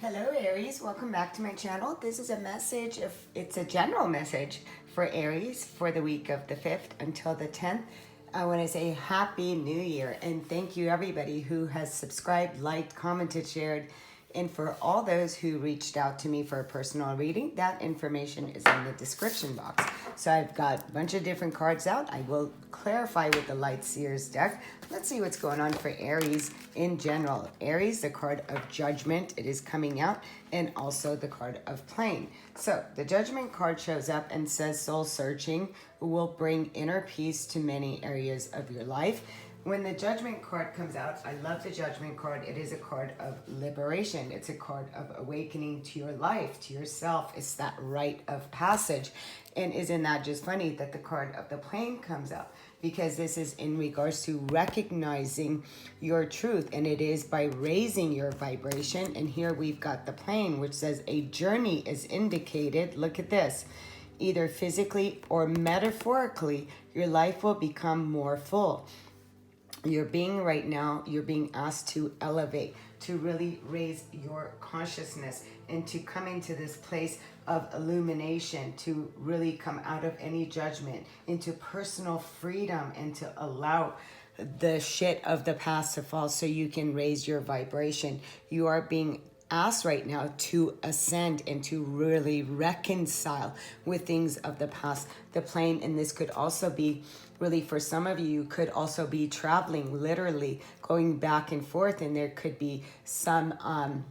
Hello Aries, welcome back to my channel. This is a message, it's a general message for Aries for the week of the 5th until the 10th. I want to say Happy New Year and thank you everybody who has subscribed, liked, commented, shared, and for all those who reached out to me for a personal reading. That information is in the description box. So I've got a bunch of different cards out. I will clarify with the Light Seers deck. Let's see what's going on for Aries in general. Aries, the card of Judgment, it is coming out, and also the card of Plane. So the Judgment card shows up and says soul searching will bring inner peace to many areas of your life. When the Judgment card comes out, I love the Judgment card. It is a card of liberation. It's a card of awakening to your life, to yourself. It's that rite of passage. And isn't that just funny that the card of the Plane comes out? Because this is in regards to recognizing your truth. And it is by raising your vibration. And here we've got the Plane, which says a journey is indicated. Look at this. Either physically or metaphorically, your life will become more full. You're being asked to elevate, to really raise your consciousness and to come into this place of illumination, to really come out of any judgment, into personal freedom, and to allow the shit of the past to fall so you can raise your vibration. You are being asked right now to ascend and to really reconcile with things of the past. The Plane, and this could also be really for some of you, could also be traveling, literally going back and forth, and there could be some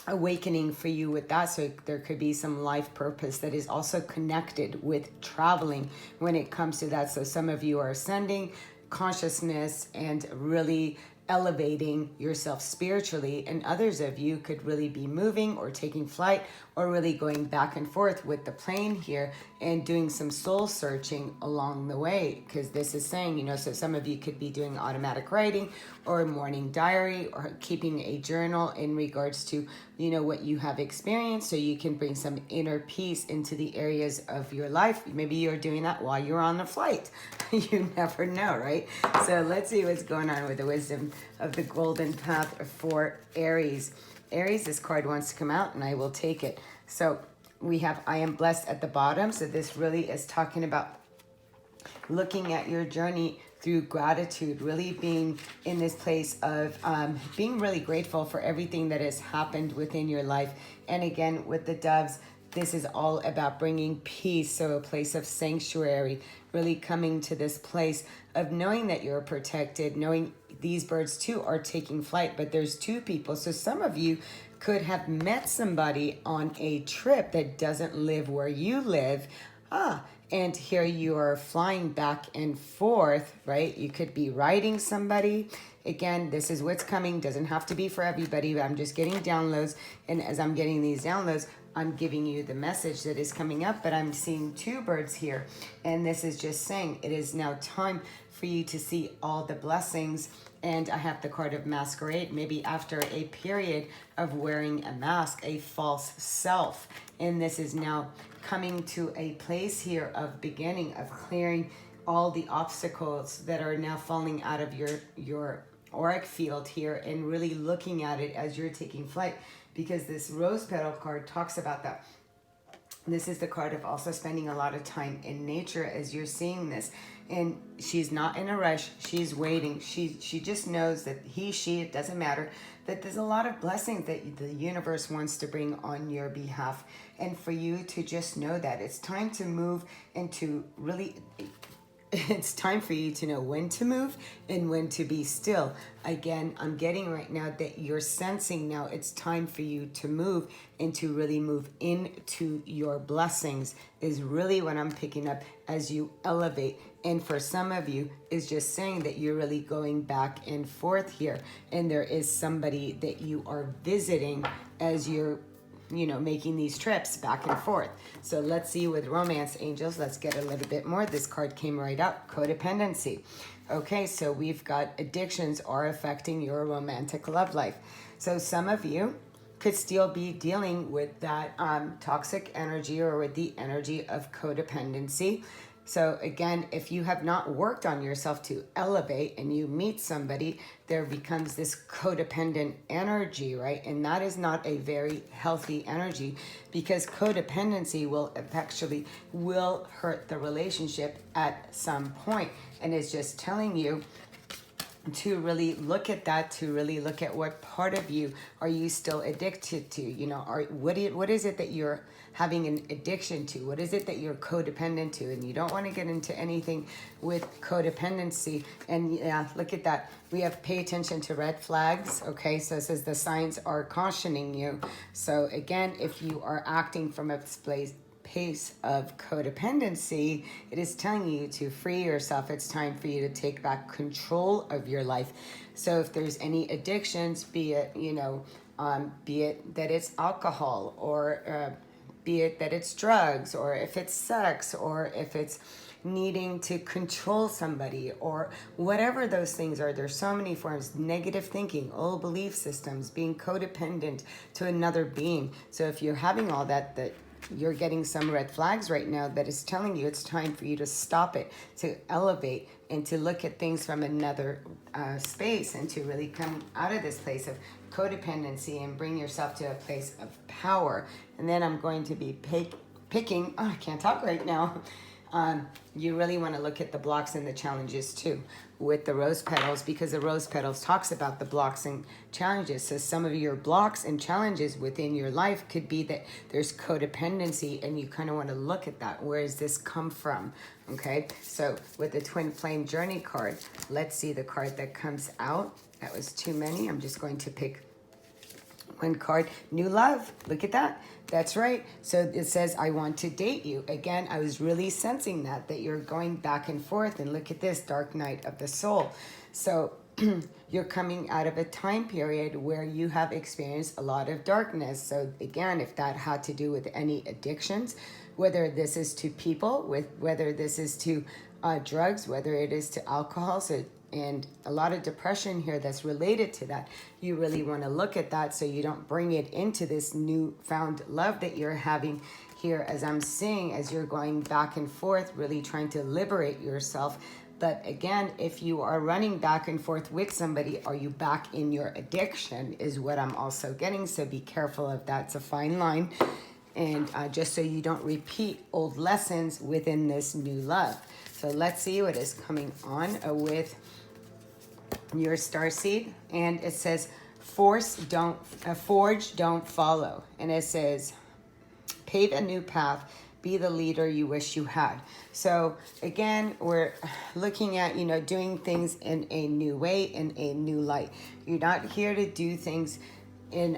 awakening for you with that. So there could be some life purpose that is also connected with traveling when it comes to that. So some of you are ascending consciousness and really elevating yourself spiritually, and others of you could really be moving or taking flight or really going back and forth with the Plane here and doing some soul searching along the way, because this is saying, so some of you could be doing automatic writing or a morning diary or keeping a journal in regards to what you have experienced, so you can bring some inner peace into the areas of your life. Maybe you're doing that while you're on the flight. You never know, right? So let's see what's going on with the wisdom of the golden path for Aries. Aries, this card wants to come out and I will take it. So we have I am blessed at the bottom. So this really is talking about looking at your journey through gratitude, really being in this place of being really grateful for everything that has happened within your life. And again, with the doves, this is all about bringing peace. So a place of sanctuary, really coming to this place of knowing that you're protected, knowing these birds too are taking flight, but there's two people. So some of you could have met somebody on a trip that doesn't live where you live. And here you are flying back and forth, right? You could be riding somebody. Again, this is what's coming. Doesn't have to be for everybody, but I'm just getting downloads. And as I'm getting these downloads, I'm giving you the message that is coming up, but I'm seeing two birds here. And this is just saying it is now time for you to see all the blessings. And I have the card of masquerade, maybe after a period of wearing a mask, a false self. And this is now coming to a place here of beginning, of clearing all the obstacles that are now falling out of your auric field here, and really looking at it as you're taking flight, because this rose petal card talks about that. This is the card of also spending a lot of time in nature as you're seeing this. And she's not in a rush. She's waiting. She just knows that she, it doesn't matter, that there's a lot of blessings that the universe wants to bring on your behalf. And for you to just know that it's time to move and to really... It's time for you to know when to move and when to be still. Again, I'm getting right now that you're sensing now it's time for you to move and to really move into your blessings is really what I'm picking up as you elevate. And for some of you, is just saying that you're really going back and forth here. And there is somebody that you are visiting as you're making these trips back and forth. So let's see with romance angels, let's get a little bit more. This card came right up, codependency. Okay, so we've got addictions are affecting your romantic love life. So some of you could still be dealing with that toxic energy or with the energy of codependency. So again, if you have not worked on yourself to elevate and you meet somebody, there becomes this codependent energy, right? And that is not a very healthy energy, because codependency will hurt the relationship at some point. And it's just telling you to really look at that, to really look at what part of you are you still addicted to, what is it that you're having an addiction to, what is it that you're codependent to. And you don't want to get into anything with codependency. And yeah, look at that, we have pay attention to red flags. Okay, so it says the signs are cautioning you. So again, if you are acting from a pace of codependency, it is telling you to free yourself. It's time for you to take back control of your life. So if there's any addictions, be it that it's alcohol, or be it that it's drugs, or if it's sex, or if it's needing to control somebody, or whatever those things are. There's so many forms: negative thinking, old belief systems, being codependent to another being. So if you're having all that you're getting some red flags right now, that is telling you it's time for you to stop it, to elevate, and to look at things from another space, and to really come out of this place of codependency and bring yourself to a place of power. And then I'm going to be picking, I can't talk right now. You really want to look at the blocks and the challenges too, with the rose petals, because the rose petals talks about the blocks and challenges. So some of your blocks and challenges within your life could be that there's codependency, and you kind of want to look at that. Where does this come from? Okay, so with the twin flame journey card, let's see the card that comes out. That was too many. I'm just going to pick one card. New love. Look at that. That's right. So it says, I want to date you. Again, I was really sensing that you're going back and forth. And look at this, dark night of the soul. So you're coming out of a time period where you have experienced a lot of darkness. So again, if that had to do with any addictions, whether this is to people, whether this is to drugs, whether it is to alcohol, and a lot of depression here that's related to that, you really want to look at that so you don't bring it into this newfound love that you're having here, as I'm seeing, as you're going back and forth, really trying to liberate yourself. But again, if you are running back and forth with somebody, are you back in your addiction, is what I'm also getting. So be careful of that. It's a fine line. And just so you don't repeat old lessons within this new love. So let's see what is coming on with your starseed. And it says, forge, don't follow. And it says, pave a new path, be the leader you wish you had. So again, we're looking at, doing things in a new way, in a new light. You're not here to do things in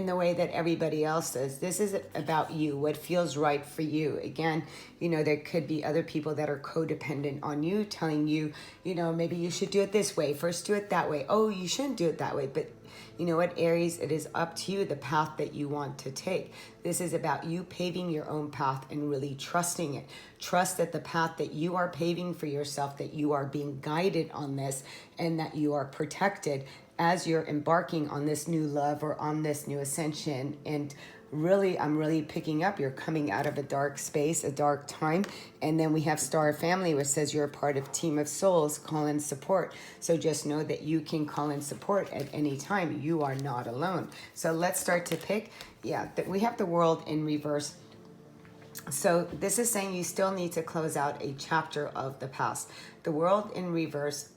the way that everybody else does. This is about you, what feels right for you. Again, there could be other people that are codependent on you, telling you, maybe you should do it this way, first do it that way. Oh, you shouldn't do it that way. But you know what, Aries, it is up to you, the path that you want to take. This is about you paving your own path and really trusting it. Trust that the path that you are paving for yourself, that you are being guided on this, and that you are protected as you're embarking on this new love or on this new ascension. And really, I'm really picking up, you're coming out of a dark space, a dark time. And then we have Star Family, which says you're a part of Team of Souls, call in support. So just know that you can call in support at any time. You are not alone. So let's start to pick. Yeah, we have the World in reverse. So this is saying you still need to close out a chapter of the past. The World in reverse.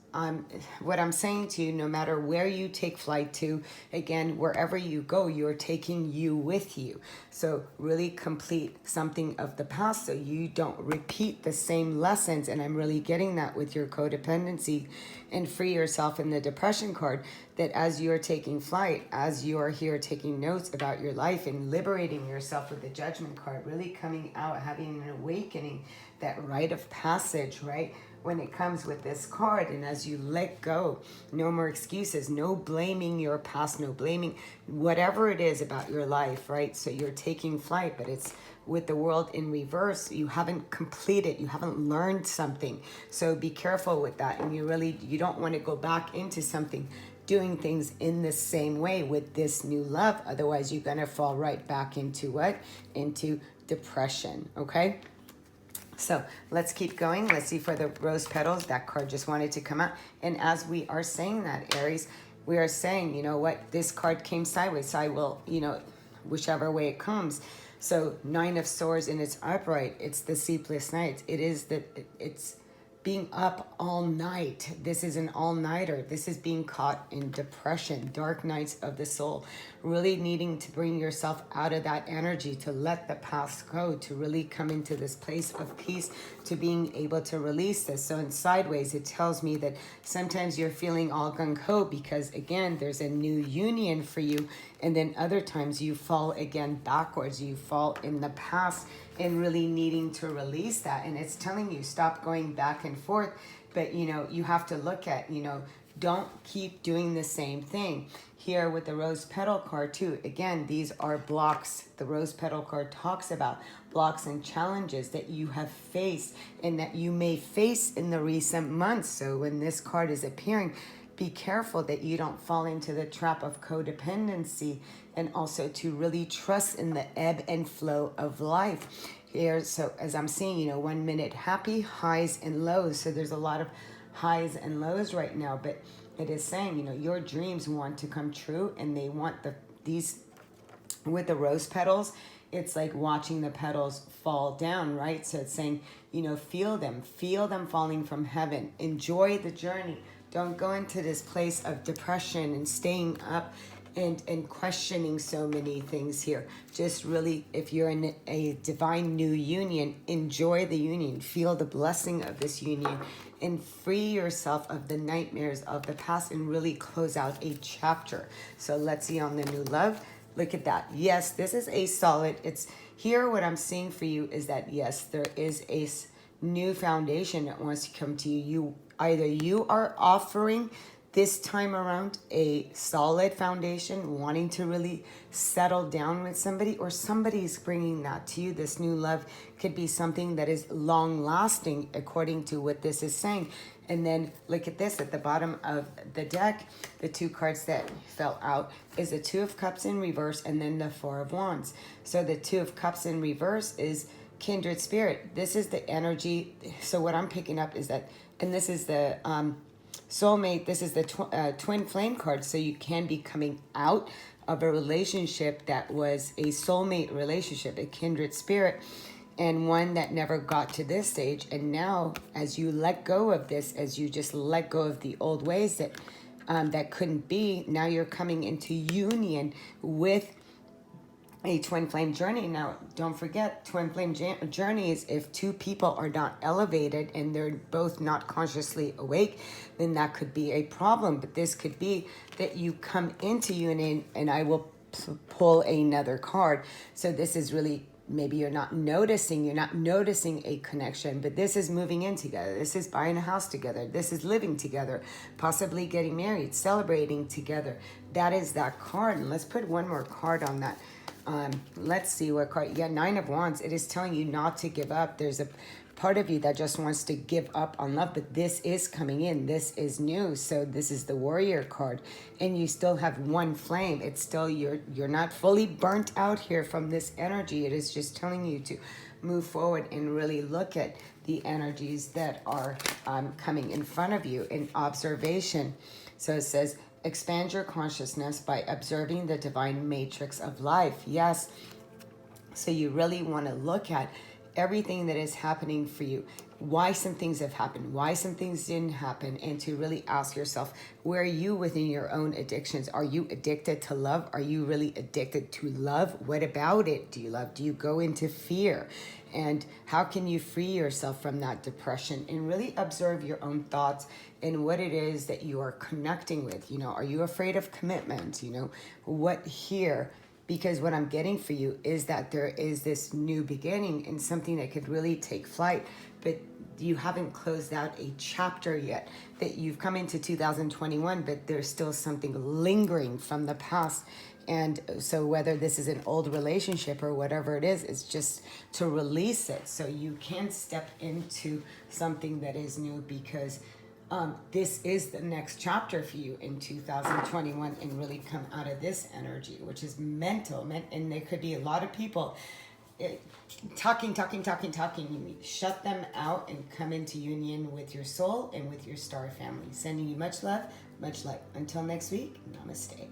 What I'm saying to you, no matter where you take flight to, again, wherever you go, you're taking you with you. So really complete something of the past so you don't repeat the same lessons. And I'm really getting that with your codependency, and free yourself in the depression card, that as you're taking flight, as you are here taking notes about your life and liberating yourself with the judgment card, really coming out, having an awakening, that rite of passage, right? When it comes with this card, and as you let go, no more excuses, no blaming your past, no blaming whatever it is about your life, right? So you're taking flight, but it's with the World in reverse. You haven't completed, you haven't learned something. So be careful with that. And you don't want to go back into something, doing things in the same way with this new love. Otherwise, you're going to fall right back into what? Into depression, okay? So let's keep going. Let's see for the rose petals. That card just wanted to come out. And as we are saying that, Aries, we are saying, you know what, this card came sideways. So I will, you know, whichever way it comes. So 9 of Swords in its upright. It's the sleepless nights. It is it's being up all night. This is an all-nighter. This is being caught in depression, dark nights of the soul, really needing to bring yourself out of that energy, to let the past go, to really come into this place of peace, to being able to release this. So in sideways, it tells me that sometimes you're feeling all gung-ho because, again, there's a new union for you. And then other times you fall again backwards. You fall in the past and really needing to release that. And it's telling you, stop going back and forth. But, you know, you have to look at, you know, don't keep doing the same thing. Here with the rose petal card too, again, these are blocks. The rose petal card talks about blocks and challenges that you have faced and that you may face in the recent months. So when this card is appearing, be careful that you don't fall into the trap of codependency, and also to really trust in the ebb and flow of life. Here, so as I'm seeing, you know, 1 minute happy, highs and lows. So there's a lot of highs and lows right now, but it is saying, you know, your dreams want to come true, and they want these with the rose petals. It's like watching the petals fall down, right? So it's saying, you know, feel them falling from heaven. Enjoy the journey. Don't go into this place of depression and staying up and questioning so many things here. Just really, if you're in a divine new union, enjoy the union. Feel the blessing of this union and free yourself of the nightmares of the past and really close out a chapter. So let's see on the new love. Look at that. Yes, this is a solid. It's here. What I'm seeing for you is that, yes, there is a new foundation that wants to come to you. Either you are offering this time around a solid foundation, wanting to really settle down with somebody, or somebody's bringing that to you. This new love could be something that is long lasting, according to what this is saying. And then look at this at the bottom of the deck. The 2 cards that fell out is the 2 of Cups in reverse and then the 4 of Wands. So the 2 of Cups in reverse is kindred spirit. This is the energy. So what I'm picking up is that, and this is the soulmate. This is the twin flame card. So you can be coming out of a relationship that was a soulmate relationship, a kindred spirit, and one that never got to this stage. And now, as you let go of this, as you just let go of the old ways that that couldn't be, now you're coming into union with a twin flame journey. Now, don't forget, twin flame journeys, if 2 people are not elevated and they're both not consciously awake, then that could be a problem. But this could be that you come into union, and I will pull another card. So this is really, maybe you're not noticing a connection, but this is moving in together. This is buying a house together. This is living together, possibly getting married, celebrating together. That is that card. And let's put one more card on that. Let's see what card. Yeah, 9 of Wands. It is telling you not to give up. There's a part of you that just wants to give up on love, but this is coming in. This is new. So this is the Warrior card, and you still have 1 flame. It's still, you're not fully burnt out here from this energy. It is just telling you to move forward and really look at the energies that are coming in front of you in observation. So it says, expand your consciousness by observing the divine matrix of life. Yes. So you really want to look at everything that is happening for you, why some things have happened, why some things didn't happen, and to really ask yourself, where are you within your own addictions? Are you addicted to love? Are you really addicted to love? What about it do you love? Do you go into fear? And how can you free yourself from that depression and really observe your own thoughts and what it is that you are connecting with? You know, are you afraid of commitment? You know, what here? Because what I'm getting for you is that there is this new beginning and something that could really take flight, but you haven't closed out a chapter yet. That you've come into 2021, but there's still something lingering from the past. And so whether this is an old relationship or whatever it is, it's just to release it so you can step into something that is new, because this is the next chapter for you in 2021, and really come out of this energy, which is mental. And there could be a lot of people talking. You shut them out and come into union with your soul and with your star family. Sending you much love, much light. Until next week, namaste.